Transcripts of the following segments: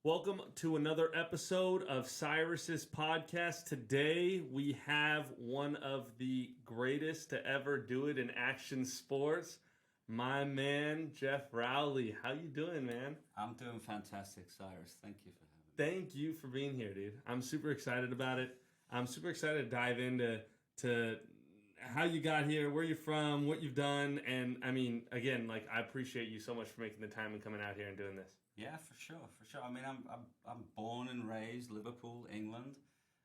Welcome to another episode of Cyrus Podcast. Today we have one of the greatest to ever do it in action sports, my man Geoff Rowley. How you doing, man? I'm doing fantastic, Cyrus. Thank you for having me. Thank you for being here, dude. I'm super excited about it. I'm super excited to dive into how you got here, where you're from, what you've done, and I mean, again, I appreciate you so much for making the time and coming out here and doing this. Yeah, for sure. I mean, I'm born and raised Liverpool, England.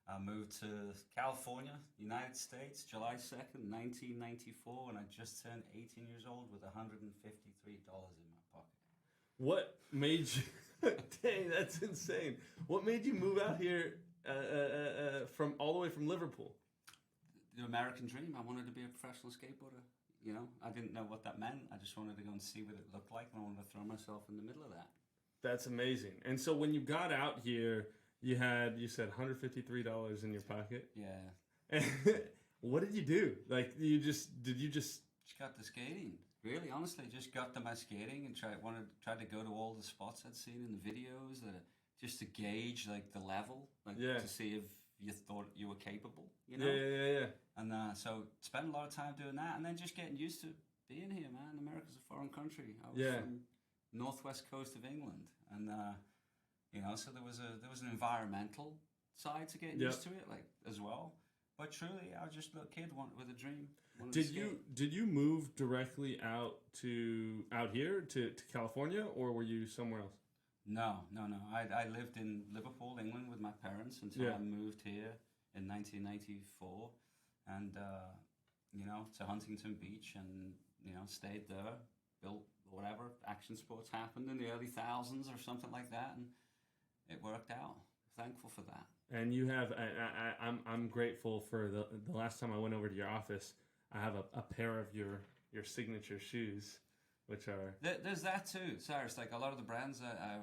I moved to California, United States, July 2nd, 1994, and I just turned 18 years old with $153 in my pocket. What made you? Dang, that's insane. What made you move out here from all the way from Liverpool? The American dream. I wanted to be a professional skateboarder. You know, I didn't know what that meant. I just wanted to go and see what it looked like, and I wanted to throw myself in the middle of that. That's amazing. And so when you got out here, you said $153 in your pocket. Yeah. What did you do? Did you just got to skating? Really, honestly, just got to my skating and tried to go to all the spots I'd seen in the videos, just to gauge the level, to see if you thought you were capable. You know? Yeah. And so spent a lot of time doing that, and then just getting used to being here, man. America's a foreign country. I was from northwest coast of England, and so there was an environmental side to getting used to it, as well. But truly, I was just a little kid with a dream. Did you move directly out here to California, or were you somewhere else? No. I lived in Liverpool, England, with my parents until I moved here in 1994, and to Huntington Beach, and stayed there. Built whatever action sports happened in the early thousands or something like that, and it worked out. Thankful for that. And you have, I'm grateful for the last time I went over to your office. I have a pair of your signature shoes, which are there's that too, Cyrus. A lot of the brands I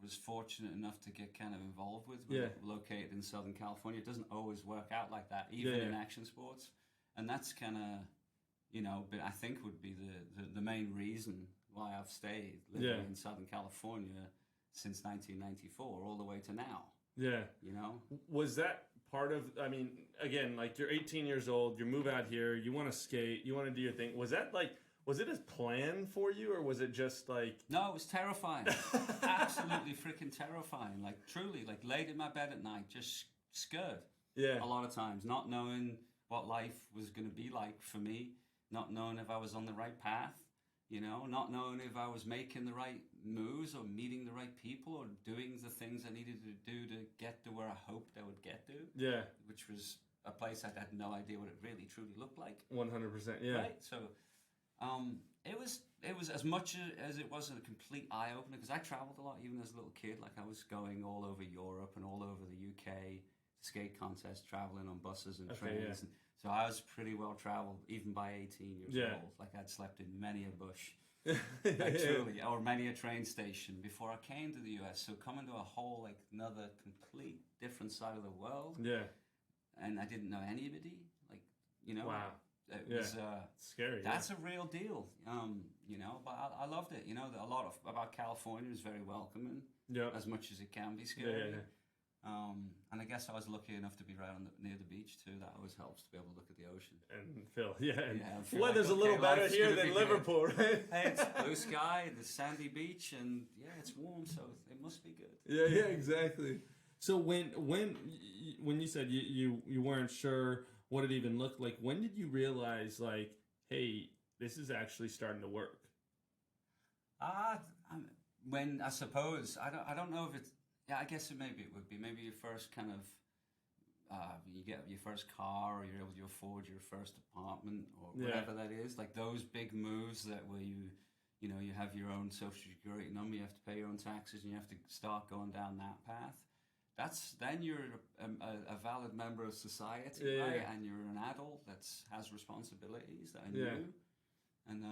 was fortunate enough to get kind of involved with located in Southern California. It doesn't always work out like that, even in action sports, and that's kind of. But I think would be the main reason why I've stayed living in Southern California since 1994 all the way to now. Yeah. Was that part of, again, you're 18 years old, you move out here, you want to skate, you want to do your thing. Was that was it a plan for you, or was it just No, it was terrifying. Absolutely freaking terrifying. Truly, laid in my bed at night, just scared. Yeah. A lot of times, not knowing what life was going to be like for me. Not knowing if I was on the right path, not knowing if I was making the right moves or meeting the right people or doing the things I needed to do to get to where I hoped I would get to. Yeah. Which was a place I had no idea what it really truly looked like. 100%, yeah. Right? So it was as much as it was a complete eye-opener, because I traveled a lot even as a little kid. I was going all over Europe and all over the UK, skate contests, traveling on buses and trains. Yeah. So I was pretty well traveled, even by 18 years old. I'd slept in many a bush, truly, or many a train station before I came to the US. So coming to a whole, another complete different side of the world. Yeah. And I didn't know anybody. Wow. It was scary. That's a real deal. But I loved it. A lot about California is very welcoming. Yeah. As much as it can be scary. Yeah. And I guess I was lucky enough to be right near the beach too. That always helps to be able to look at the ocean. And feel, the feel weather's a little better here than Liverpool, right? Hey, it's blue sky, the sandy beach, and it's warm, so it must be good. Yeah, exactly. So when you said you weren't sure what it even looked like, when did you realize hey, this is actually starting to work? When I suppose I don't know if it's. Yeah, I guess maybe it would be. Maybe your first kind of, you get your first car, or you're able to afford your first apartment, or whatever that is. Those big moves where you have your own social security number, you have to pay your own taxes, and you have to start going down that path. Then you're a valid member of society, right? And you're an adult that has responsibilities that I knew, and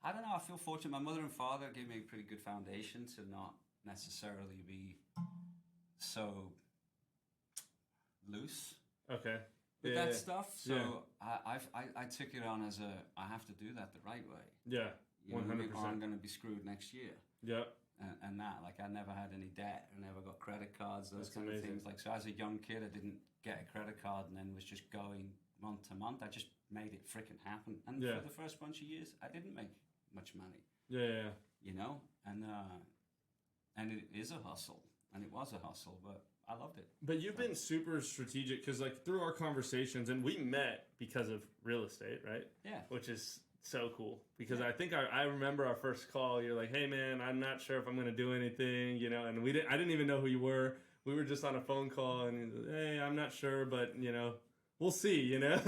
I don't know, I feel fortunate. My mother and father gave me a pretty good foundation to not necessarily be so loose. Okay. With that stuff. So I took it on as I have to do that the right way. Yeah, 100%. Or I'm going to be screwed next year. Yep. and that. Like, I never had any debt. I never got credit cards, those That's kind amazing. of things. Like, so as a young kid, I didn't get a credit card and then was just going month to month. I just made it freaking happen. And for the first bunch of years, I didn't make much money. Yeah. You know, and it is a hustle, and it was a hustle, but I loved it. But you've been super strategic because, like, through our conversations, and we met because of real estate, right? Yeah. Which is so cool because I think I remember our first call. You're like, "Hey, man, I'm not sure if I'm going to do anything," you know, and I didn't even know who you were. We were just on a phone call, and he's like, "Hey, I'm not sure, but you know, we'll see," you know,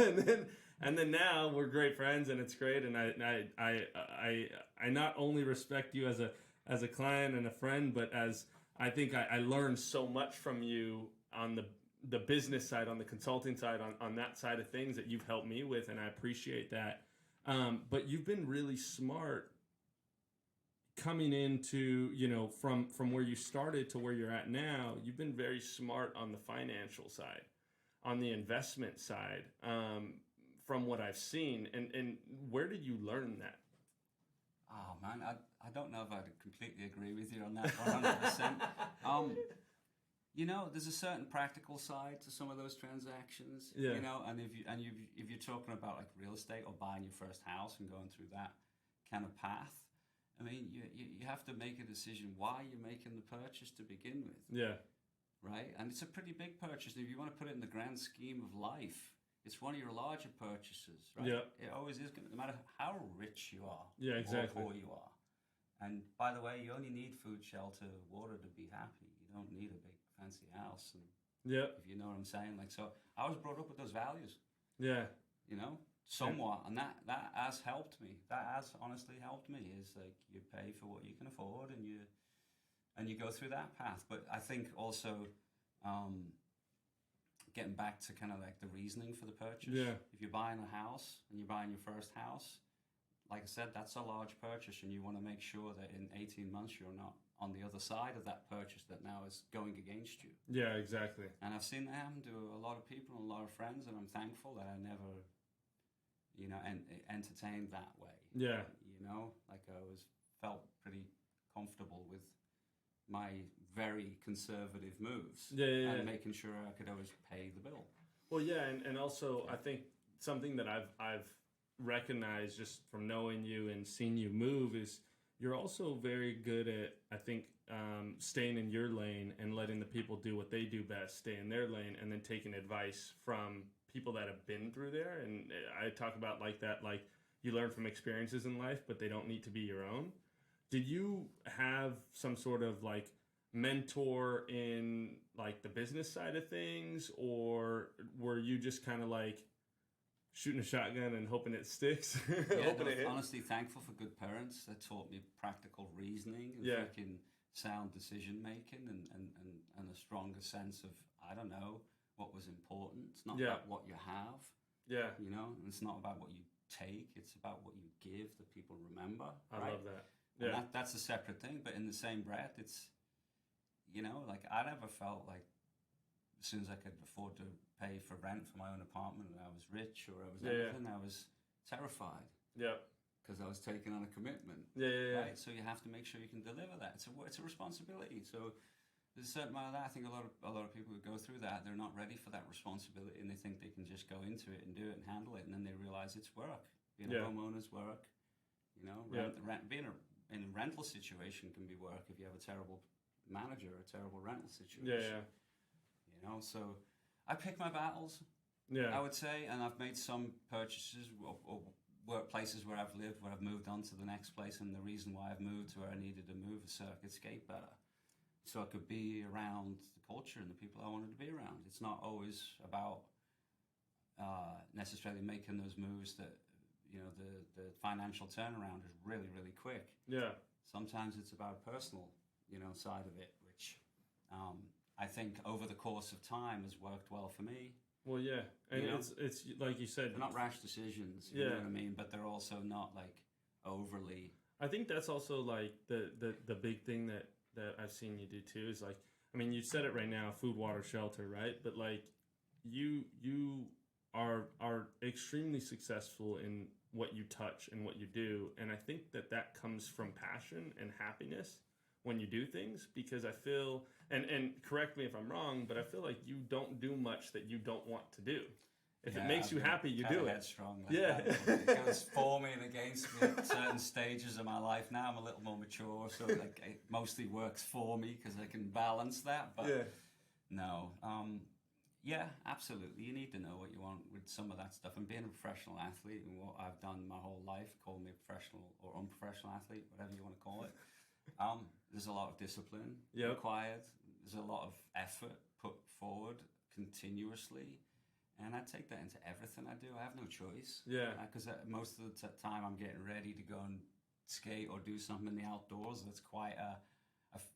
and then now we're great friends, and it's great, and I not only respect you as a client and a friend, but as I think I learned so much from you on the business side, on the consulting side, on that side of things that you've helped me with, and I appreciate that. But you've been really smart coming into, you know, from where you started to where you're at now. You've been very smart on the financial side, on the investment side, from what I've seen. And where did you learn that? Oh, man, I don't know if I'd completely agree with you on that 100%. You know, there's a certain practical side to some of those transactions. Yeah. You know, and if you're talking about like real estate or buying your first house and going through that kind of path, I mean, you have to make a decision why you're making the purchase to begin with. Yeah. Right? And it's a pretty big purchase. If you want to put it in the grand scheme of life, it's one of your larger purchases, right? Yeah. It always is going to, no matter how rich you are, Yeah, exactly. or poor you are. And by the way, you only need food, shelter, water to be happy. You don't need a big fancy house. And Yeah. if you know what I'm saying, like, so I was brought up with those values. Yeah. You know, somewhat, and that has helped me. That has honestly helped me. Is like you pay for what you can afford, and you go through that path. But I think also, getting back to kind of like the reasoning for the purchase. Yeah. If you're buying a house and you're buying your first house, like I said, that's a large purchase, and you want to make sure that in 18 months you're not on the other side of that purchase that now is going against you. Yeah, exactly. And I've seen that happen to a lot of people and a lot of friends, and I'm thankful that I never, you know, entertained that way. Yeah. You know, like I was felt pretty comfortable with my very conservative moves. And making sure I could always pay the bill. Well, yeah, and also I think something that I've recognized just from knowing you and seeing you move is you're also very good at, I think, staying in your lane and letting the people do what they do best, stay in their lane, and then taking advice from people that have been through there. And I talk about like that, like you learn from experiences in life, but they don't need to be your own. Did you have some sort of like mentor in like the business side of things, or were you just kind of like shooting a shotgun and hoping it sticks? Yeah, I'm honestly thankful for good parents that taught me practical reasoning and freaking sound decision making and a stronger sense of, I don't know, what was important. It's not about what you have. Yeah. You know, and it's not about what you take. It's about what you give that people remember. I love that. Yeah. And that's a separate thing, but in the same breath, it's, you know, like I never felt like as soon as I could afford to pay for rent for my own apartment and I was rich or I was anything, I was terrified. Yeah. Because I was taking on a commitment. Yeah. Right? So you have to make sure you can deliver that. It's a responsibility. So there's a certain amount of that. I think a lot of people who go through that, they're not ready for that responsibility and they think they can just go into it and do it and handle it, and then they realize it's work. Being a homeowner's work. You know, being in a rental situation can be work if you have a terrible manager or a terrible rental situation. You know, so I pick my battles. I would say, and I've made some purchases or workplaces where I've lived, where I've moved on to the next place, and the reason why I've moved to where I needed to move is so I could skate better, so I could be around the culture and the people I wanted to be around. It's not always about necessarily making those moves that, you know, the financial turnaround is really, really quick. Yeah. Sometimes it's about personal, you know, side of it, which I think over the course of time has worked well for me. Well, yeah, and it's like you said, they're not rash decisions. You know what I mean? But they're also not like overly. I think that's also like the big thing that I've seen you do too is like, I mean, you said it right now, food, water, shelter, right? But like you are extremely successful in what you touch and what you do, and I think that comes from passion and happiness, when you do things, because I feel, and correct me if I'm wrong, but I feel like you don't do much that you don't want to do. If it makes you happy, you do it. Headstrong like that. It goes for me and against me at certain stages of my life. Now I'm a little more mature, so like it mostly works for me because I can balance that. But no, yeah, absolutely. You need to know what you want with some of that stuff. And being a professional athlete and what I've done my whole life, call me a professional or unprofessional athlete, whatever you want to call it. There's a lot of discipline required. There's a lot of effort put forward continuously. And I take that into everything I do. I have no choice. Yeah. Because most of the time I'm getting ready to go and skate or do something in the outdoors that's quite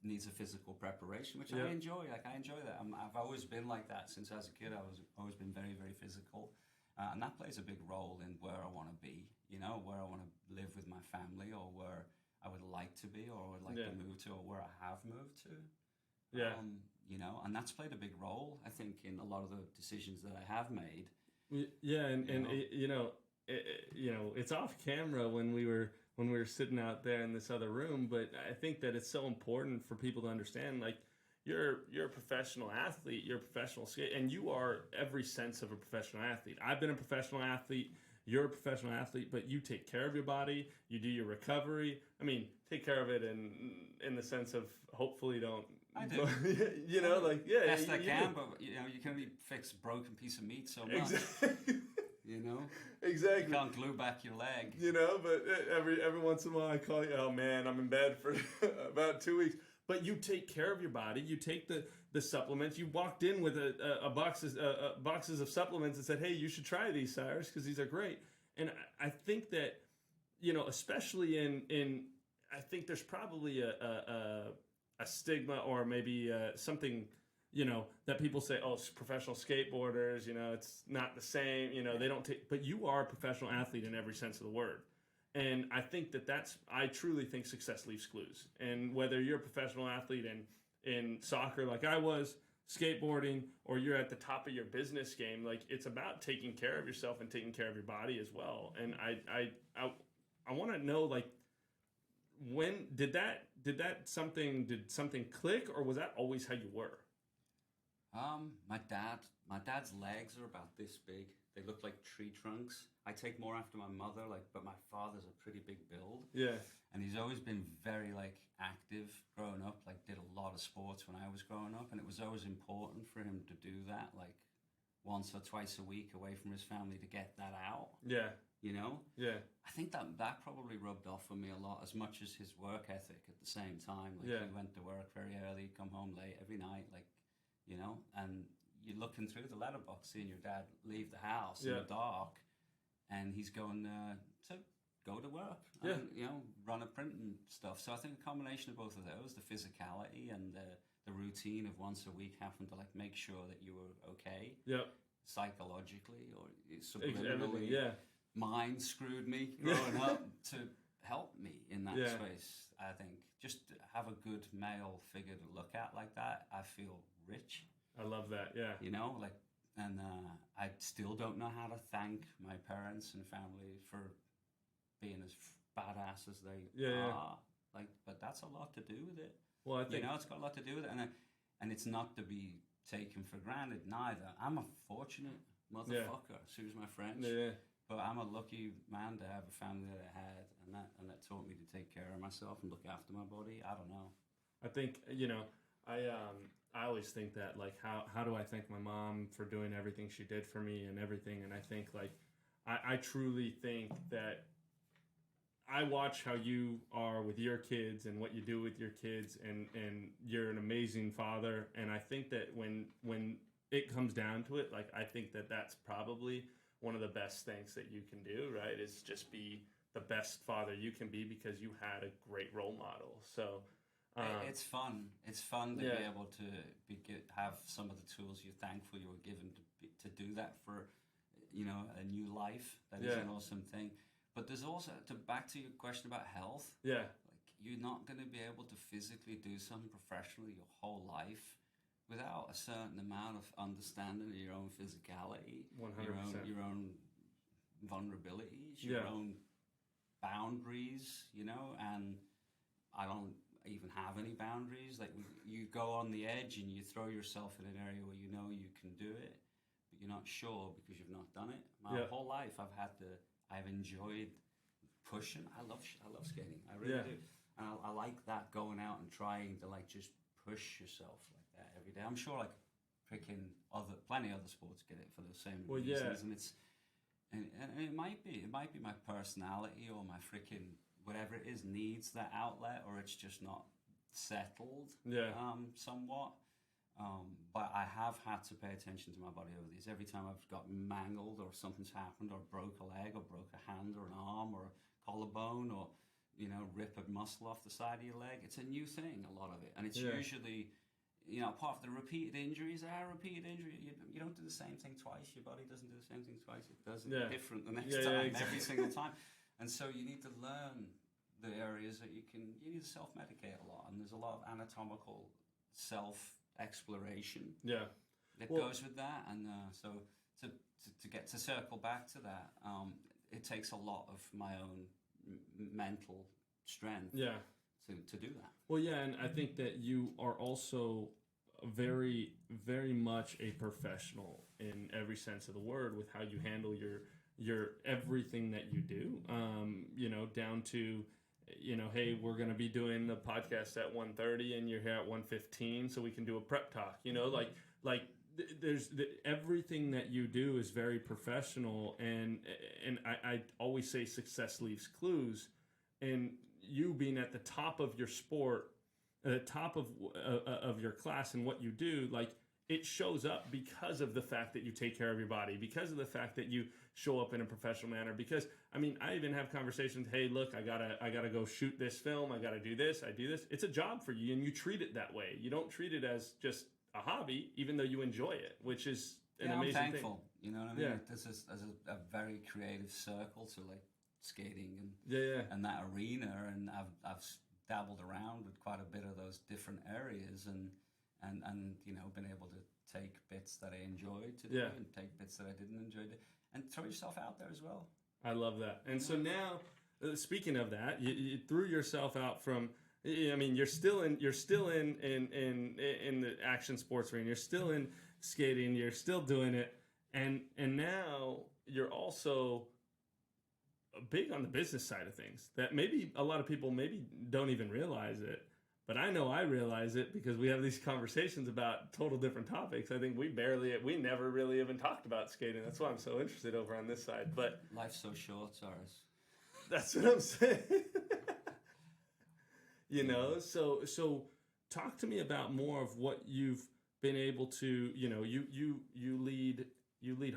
needs a physical preparation, which I enjoy. Like, I enjoy that. I've always been like that since I was a kid. I've always been very, very physical. And that plays a big role in where I want to be, you know, where I want to live with my family, or where I would like to be, or would like to move to, or where I have moved to. Yeah. You know, and that's played a big role, I think, in a lot of the decisions that I have made. Yeah, and it's off camera when we were sitting out there in this other room, but I think that it's so important for people to understand, like, you're a professional athlete, you're a professional skate, and you are every sense of a professional athlete. I've been a professional athlete. You're a professional athlete, but you take care of your body. You do your recovery. I mean, take care of it in the sense of hopefully don't. I do. You know, like, best I can, but you know, you can only fix a broken piece of meat so much. Exactly. You know, exactly. You can't glue back your leg. You know, but every once in a while I call you. Oh man, I'm in bed for about 2 weeks. But you take care of your body. You take the supplements. You walked in with a boxes of supplements and said, "Hey, you should try these, Cyrus, because these are great." And I think that, you know, especially in I think there's probably a stigma, or maybe something, you know, that people say, "Oh, professional skateboarders, you know, it's not the same." You know, they don't take. But you are a professional athlete in every sense of the word. And I think I truly think success leaves clues. And whether you're a professional athlete in soccer like I was, skateboarding, or you're at the top of your business game, like, it's about taking care of yourself and taking care of your body as well. And I want to know, like, when did something click, or was that always how you were? My dad's legs are about this big. They look like tree trunks. I take more after my mother, but my father's a pretty big build. Yeah. And he's always been very, active growing up, did a lot of sports when I was growing up. And it was always important for him to do that, once or twice a week away from his family, to get that out. Yeah. You know? Yeah. I think that probably rubbed off on me a lot, as much as his work ethic at the same time. He went to work very early, come home late every night, you know, and you're looking through the letterbox, seeing your dad leave the house in the dark, and he's going to go to work, and, you know, run a print and stuff. So I think a combination of both of those, the physicality and the routine of once a week, having to make sure that you were okay, psychologically or subliminally, mind screwed me growing up to help me in that space. I think just to have a good male figure to look at like that, I feel rich. I love that, yeah. You know, and I still don't know how to thank my parents and family for being as badass as they are. But that's a lot to do with it. Well, I think, you know, it's got a lot to do with it, and it's not to be taken for granted neither. I'm a fortunate motherfucker, excuse my French. Yeah. But I'm a lucky man to have a family that I had, and that taught me to take care of myself and look after my body. I don't know. I think, you know, I always think that, how do I thank my mom for doing everything she did for me and everything? And I think, I truly think that I watch how you are with your kids and what you do with your kids, and you're an amazing father. And I think that when it comes down to it, I think that that's probably one of the best things that you can do, right? Is just be the best father you can be, because you had a great role model. So it's fun. It's fun to be able to have some of the tools you're thankful you were given to do that for, you know, a new life. That is an awesome thing. But there's also, back to your question about health. Yeah. You're not going to be able to physically do something professionally your whole life without a certain amount of understanding of your own physicality, 100%. Your own vulnerabilities, your own boundaries, you know, and I don't even have any go on the edge and you throw yourself in an area where you know you can do it, but you're not sure because you've not done it. My whole life I've enjoyed pushing. I love skating. I really do. And I like that, going out and trying to like just push yourself like that every day. I'm sure like plenty other sports get it for the same reasons. And it's and it might be my personality or my freaking whatever it is needs that outlet, or it's just not settled somewhat. But I have had to pay attention to my body over these. Every time I've got mangled or something's happened or broke a leg or broke a hand or an arm or a collarbone or, you know, rip a muscle off the side of your leg, it's a new thing, a lot of it. And it's usually, you know, apart from the repeated injuries, you don't do the same thing twice. Your body doesn't do the same thing twice. It does it different the next time, every single time. And so you need to learn the areas that you need to self-medicate a lot. And there's a lot of anatomical self-exploration that goes with that. And so to circle back to that, it takes a lot of my own mental strength to do that. Well, yeah, and I think that you are also very, very much a professional in every sense of the word with how you handle your everything that you do, you know, down to, you know, hey, we're going to be doing the podcast at 1:30 and you're here at 1:15 so we can do a prep talk, you know, there's everything that you do is very professional, and I always say success leaves clues, and you being at the top of your sport, at the top of your class and what you do, like, it shows up because of the fact that you take care of your body, because of the fact that you show up in a professional manner. Because I mean, I even have conversations. Hey, look, I gotta go shoot this film. I gotta do this. I do this. It's a job for you, and you treat it that way. You don't treat it as just a hobby, even though you enjoy it, which is an amazing thing. I'm thankful. You know what I mean? Yeah. There's a very creative circle to like skating and that arena, and I've dabbled around with quite a bit of those different areas, and you know, been able to take bits that I enjoyed to do and take bits that I didn't enjoy and throw yourself out there as well. I love that. And so now, speaking of that, you threw yourself out from. I mean, you're still in the action sports arena. You're still in skating. You're still doing it, and now you're also big on the business side of things. That maybe a lot of people maybe don't even realize it. But I know I realize it because we have these conversations about total different topics. I think we never really even talked about skating. That's why I'm so interested over on this side. But life's so short, Cyrus. That's what I'm saying. You know, so talk to me about more of what you've been able to. You know, you lead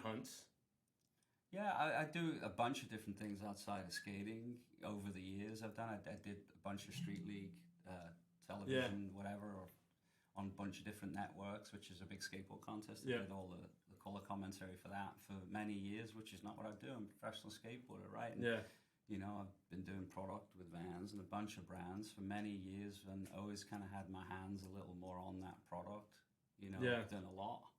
hunts. Yeah, I do a bunch of different things outside of skating over the years. I did a bunch of street league. Television, whatever, or on a bunch of different networks, which is a big skateboard contest. I did all the color commentary for that for many years, which is not what I do. I'm a professional skateboarder, right? And, you know, I've been doing product with Vans and a bunch of brands for many years, and always kind of had my hands a little more on that product. You know, I've done a lot.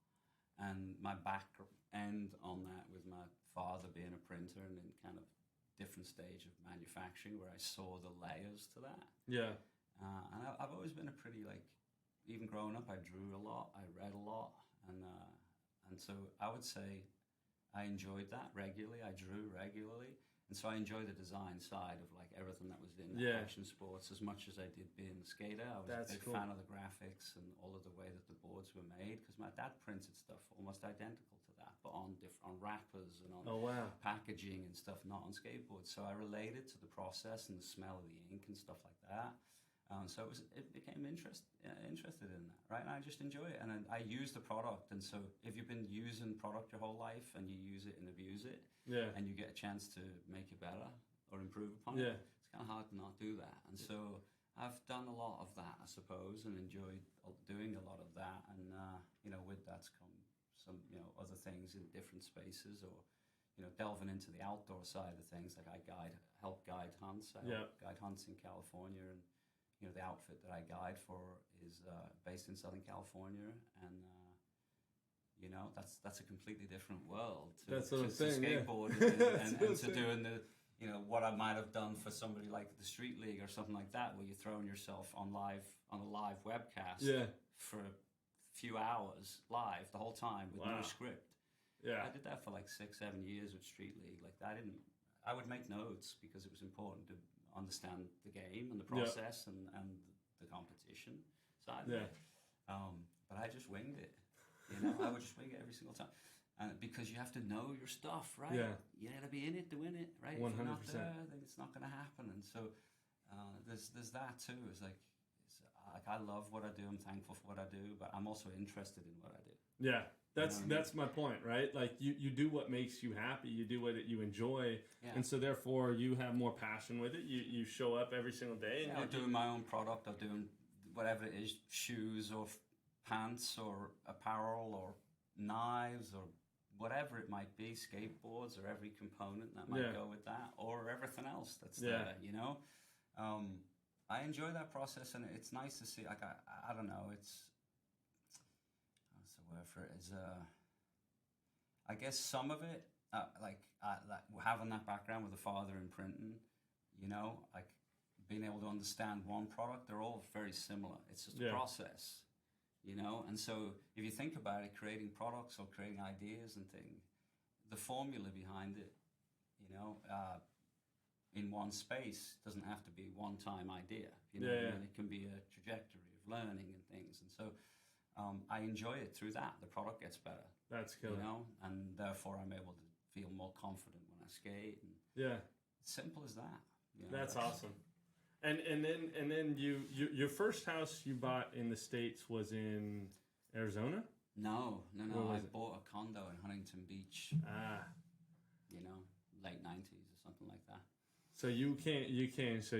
And my back end on that with my father being a printer and in kind of different stage of manufacturing where I saw the layers to that. Yeah. And I've always been a pretty, like, even growing up, I drew a lot, I read a lot, and so I would say I enjoyed that regularly. I drew regularly, and so I enjoy the design side of like everything that was in action sports as much as I did being a skater. I was a big fan of the graphics and all of the way that the boards were made, because my dad printed stuff almost identical to that, but on wrappers and on packaging and stuff, not on skateboards. So I related to the process and the smell of the ink and stuff like that. So it became interested in that, right? And I just enjoy it, and I use the product. And so if you've been using product your whole life and you use it and abuse it, and you get a chance to make it better or improve upon it, it's kind of hard to not do that. And so I've done a lot of that, I suppose, and enjoyed doing a lot of that. And you know, with that's come some, you know, other things in different spaces, or you know, delving into the outdoor side of things. Like I help guide hunts. I help guide hunts in California, and you know, the outfit that I guide for is based in Southern California, and you know, that's a completely different world to skateboarding and to doing the, you know, what I might have done for somebody like the Street League or something like that, where you're throwing yourself on a live webcast for a few hours live the whole time with no script. Yeah. I did that for like 6-7 years with Street League. Like I would make notes because it was important to understand the game and the process and the competition side of it. But I just winged it. You know, I would just wing it every single time. Because you have to know your stuff, right? Yeah. You got to be in it to win it, right? 100%. If you're not there, then it's not going to happen. And so there's that too. It's like I love what I do. I'm thankful for what I do, but I'm also interested in what I do. Yeah, that's my point, right? Like you do what makes you happy. You do what you enjoy, and so therefore you have more passion with it. You show up every single day. And I'm doing my own product. I'm doing whatever it is, shoes or pants or apparel or knives or whatever it might be, skateboards or every component that might go with that, or everything else that's there, you know. I enjoy that process, and it's nice to see. Like I don't know, it's what's the word for it? Is I guess some of it, like having that background with a father in printing, you know, like being able to understand one product, they're all very similar. It's just a process. You know, and so if you think about it, creating products or creating ideas and things, the formula behind it, you know, in one space doesn't have to be one-time idea. You know, I mean, it can be a trajectory of learning and things. And so I enjoy it through that. The product gets better. That's killer. You know, and therefore I'm able to feel more confident when I skate. And simple as that. You know, that's awesome. And then your first house you bought in the States was in Arizona? No. I bought a condo in Huntington Beach. You know, late 90s or something like that. So you can. So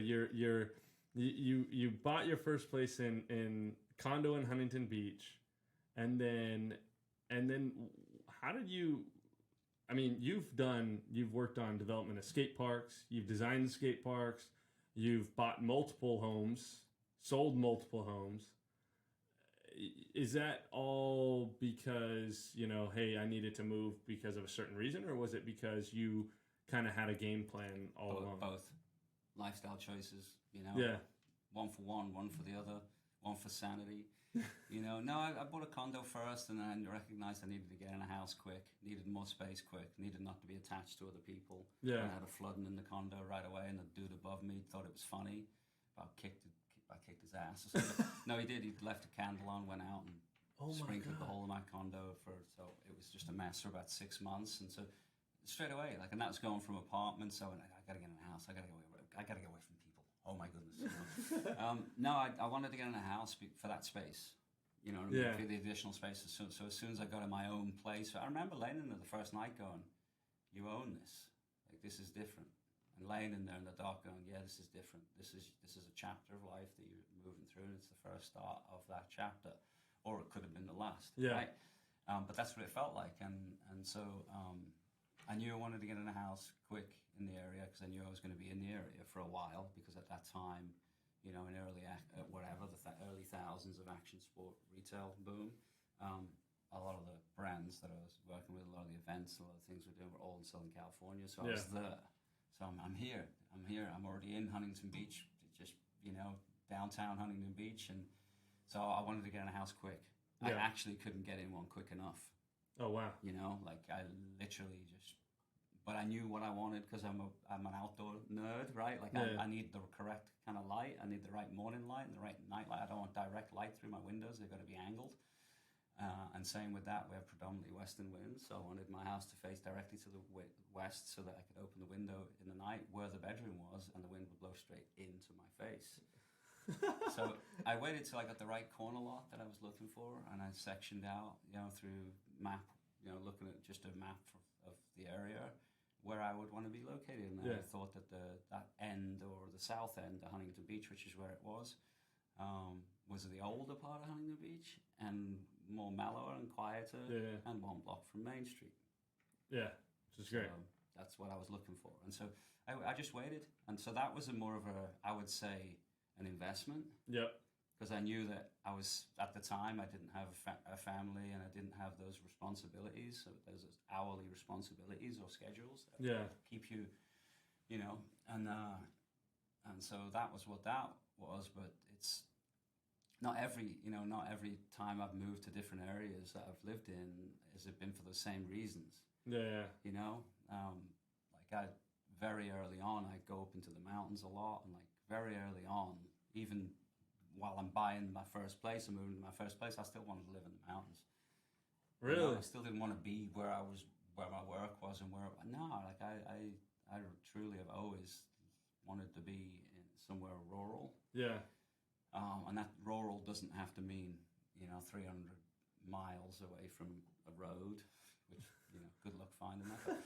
you bought your first place in condo in Huntington Beach, and then how did you? I mean, you've worked on development of skate parks. You've designed the skate parks. You've bought multiple homes, sold multiple homes. Is that all because, you know, hey, I needed to move because of a certain reason, or was it because you kind of had a game plan all along? Both. Lifestyle choices, you know. One for one for the other, one for sanity. You know, no, I bought a condo first, and then recognized I needed to get in a house quick, needed more space quick, needed not to be attached to other people. I had a flooding in the condo right away, and the dude above me thought it was funny. I kicked his ass or something. No, he did. He left a candle on, went out, and sprinkled the whole of my condo. So it was just a mess for about 6 months. And so straight away, like, and that was going from apartment. So I got to get in a house. I got to get away from people. Oh my goodness. You know? No, I wanted to get in a house for that space. You know what I mean? For the additional space. So as soon as I got in my own place, I remember laying in there the first night going, you own this. Like, this is different. And laying in there in the dark going, yeah, this is different. This is a chapter of life that you're moving through, and it's the first start of that chapter. Or it could have been the last. Right? But that's what it felt like. And so I knew I wanted to get in a house quick in the area, because I knew I was going to be in the area for a while, because at that time, you know, in early early thousands of action sport retail boom, a lot of the brands that I was working with, a lot of the events, a lot of the things we're doing were all in Southern California. So I was there. So I'm here. I'm already in Huntington Beach, just, you know, downtown Huntington Beach. And so I wanted to get in a house quick. I actually couldn't get in one quick enough. Oh, wow. You know, like I literally just, but I knew what I wanted, because I'm an outdoor nerd, right? Like I need the correct kind of light. I need the right morning light and the right night light. I don't want direct light through my windows. They've got to be angled. And same with that, we have predominantly western winds. So I wanted my house to face directly to the west, so that I could open the window in the night where the bedroom was, and the wind would blow straight into my face. So I waited till I got the right corner lot that I was looking for, and I sectioned out, you know, through map, you know, looking at just a map of the area where I would want to be located. And I thought that that end, or the south end of Huntington Beach, which is where it was the older part of Huntington Beach, and more mellower and quieter, and one block from Main Street. Yeah, which is great. That's what I was looking for. And so I just waited. And so that was more of I would say, an investment. Yep. Because I knew that I was, at the time, I didn't have a family, and I didn't have those responsibilities. So those hourly responsibilities or schedules that keep you, you know, and so that was what that was. But it's not every time I've moved to different areas that I've lived in has it been for the same reasons. Yeah. You know, like very early on, I'd go up into the mountains a lot, and like very early on, even while I'm buying my first place and moving to my first place, I still wanted to live in the mountains. Really? You know, I still didn't want to be where my work was, and I truly have always wanted to be in somewhere rural. Yeah. And that rural doesn't have to mean, 300 miles away from a road, which, good luck finding that. But,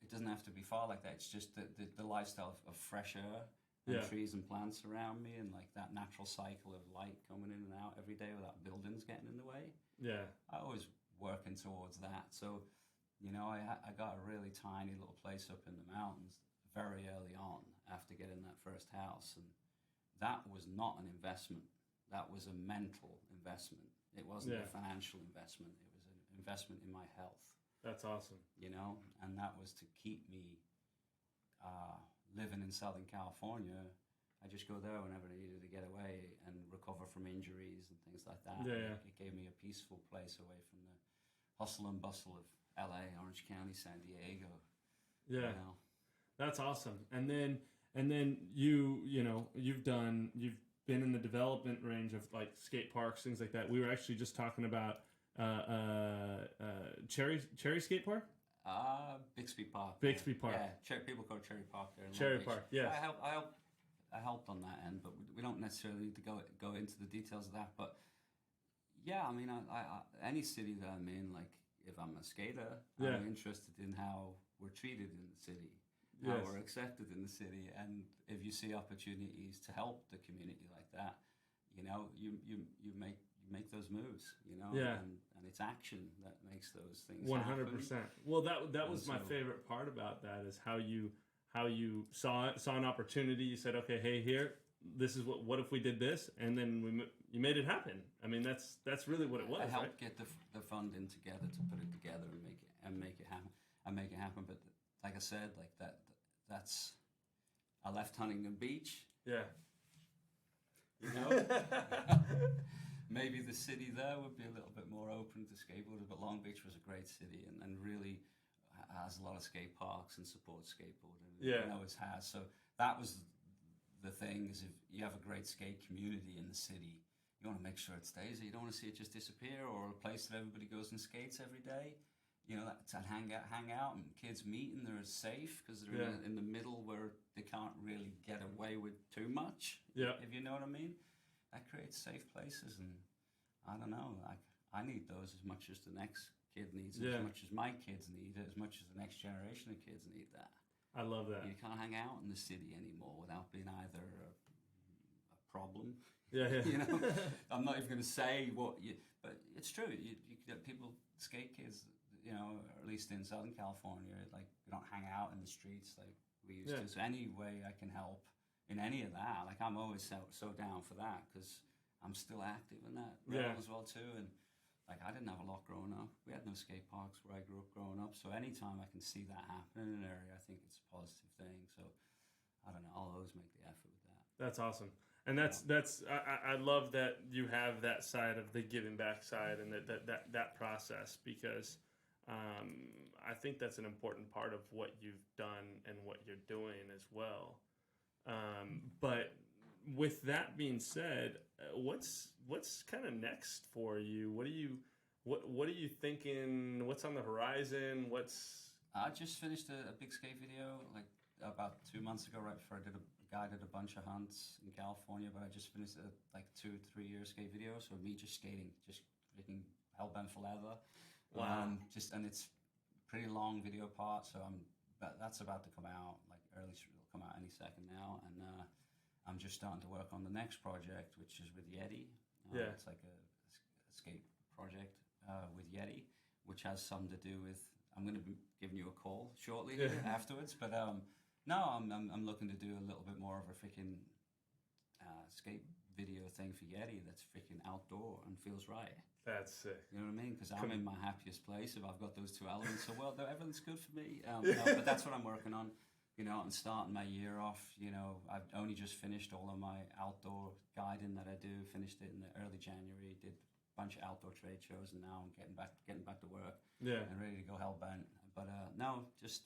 it doesn't have to be far like that. It's just the lifestyle of fresh air and trees and plants around me, and like that natural cycle of light coming in and out every day without buildings getting in the way. Yeah. I was working towards that. So, I got a really tiny little place up in the mountains very early on after getting that first house. And that was not an investment. That was a mental investment. It wasn't a financial investment. It was an investment in my health. That's awesome. And that was to keep me living in Southern California. I just go there whenever I needed to get away and recover from injuries and things like that. Yeah. It gave me a peaceful place away from the hustle and bustle of LA, Orange County, San Diego. Yeah. That's awesome. And then you've been in the development range of like skate parks, things like that. We were actually just talking about Cherry Skate Park? Bixby Park. Bixby Park. Yeah, people call it Cherry Park there. Cherry Park, yes. I helped on that end, but we don't necessarily need to go into the details of that. But yeah, I mean, I any city that I'm in, like if I'm a skater, I'm interested in how we're treated in the city, how we're accepted in the city, and if you see opportunities to help the community like that, you make those moves, and it's action that makes those things 100%. Well, that was my favorite part about that is how you saw an opportunity. You said, okay, hey, here, this is what if we did this, and then you made it happen. I mean, that's really what it was. I helped get the funding together to put it together and make it happen. But like I said, like that's I left Huntington Beach. Yeah. Maybe the city there would be a little bit more open to skateboarders, but Long Beach was a great city and really has a lot of skate parks and supports skateboarding. Yeah. It always has. So that was the thing, is if you have a great skate community in the city, you want to make sure it stays there. You don't want to see it just disappear, or a place that everybody goes and skates every day. To hang out and kids meet and they're safe because they're in the middle where they can't really get away with too much. Yeah. If you know what I mean, that creates safe places, and I don't know. I need those as much as the next kid needs it, as much as my kids need it, as much as the next generation of kids need that. I love that. You can't hang out in the city anymore without being either a problem. Yeah. I'm not even going to say but it's true. You get people, skate kids, or at least in Southern California, like we don't hang out in the streets like we used to. So any way I can help in any of that, like I'm always so down for that, because I'm still active in that realm as well too. And like I didn't have a lot growing up. We had no skate parks where I grew up growing up. So anytime I can see that happen in an area, I think it's a positive thing. So I don't know, I'll always make the effort with that. That's awesome. And that's I love that you have that side of the giving back side and that process, because I think that's an important part of what you've done and what you're doing as well. But with that being said, what's kind of next for you? What are you thinking? What's on the horizon? I just finished a big skate video like about 2 months ago, right before I guided a bunch of hunts in California. But I just finished a 2 to 3 year skate video, so me just skating, just freaking hell bent for leather. Wow. And it's pretty long video part, so that's about to come out, like early, it'll come out any second now, and I'm just starting to work on the next project, which is with Yeti. It's like a skate project with Yeti, which has something to do with, I'm going to be giving you a call shortly afterwards, but no, I'm looking to do a little bit more of a freaking skate video thing for Yeti that's freaking outdoor and feels right. That's sick. You know what I mean? Because I'm in my happiest place if I've got those two elements. So, everything's good for me. No, but that's what I'm working on. and starting my year off, I've only just finished all of my outdoor guiding that I do. Finished it in the early January. Did a bunch of outdoor trade shows, and now I'm getting back to work. Yeah. And ready to go hell bent. But no, just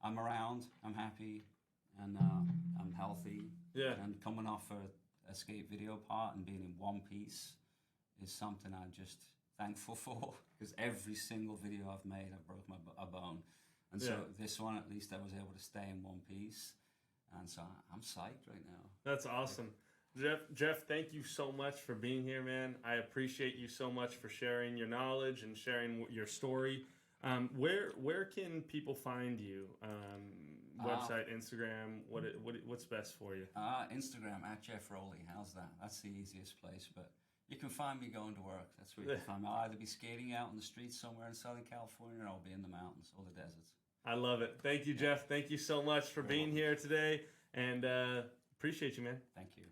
I'm around. I'm happy, and I'm healthy. Yeah. And coming off a skate video part and being in one piece is something I'm just thankful for, because every single video I've made, I broke a bone. And so this one, at least I was able to stay in one piece. And so I'm psyched right now. That's awesome. Geoff, thank you so much for being here, man. I appreciate you so much for sharing your knowledge and sharing your story. Where can people find you? Website, Instagram, what's best for you? Instagram, @Geoff Rowley. How's that? That's the easiest place. But you can find me going to work. That's where you can find me. I'll either be skating out in the streets somewhere in Southern California, or I'll be in the mountains or the deserts. I love it. Thank you, Geoff. Thank you so much for being here today, and appreciate you, man. Thank you.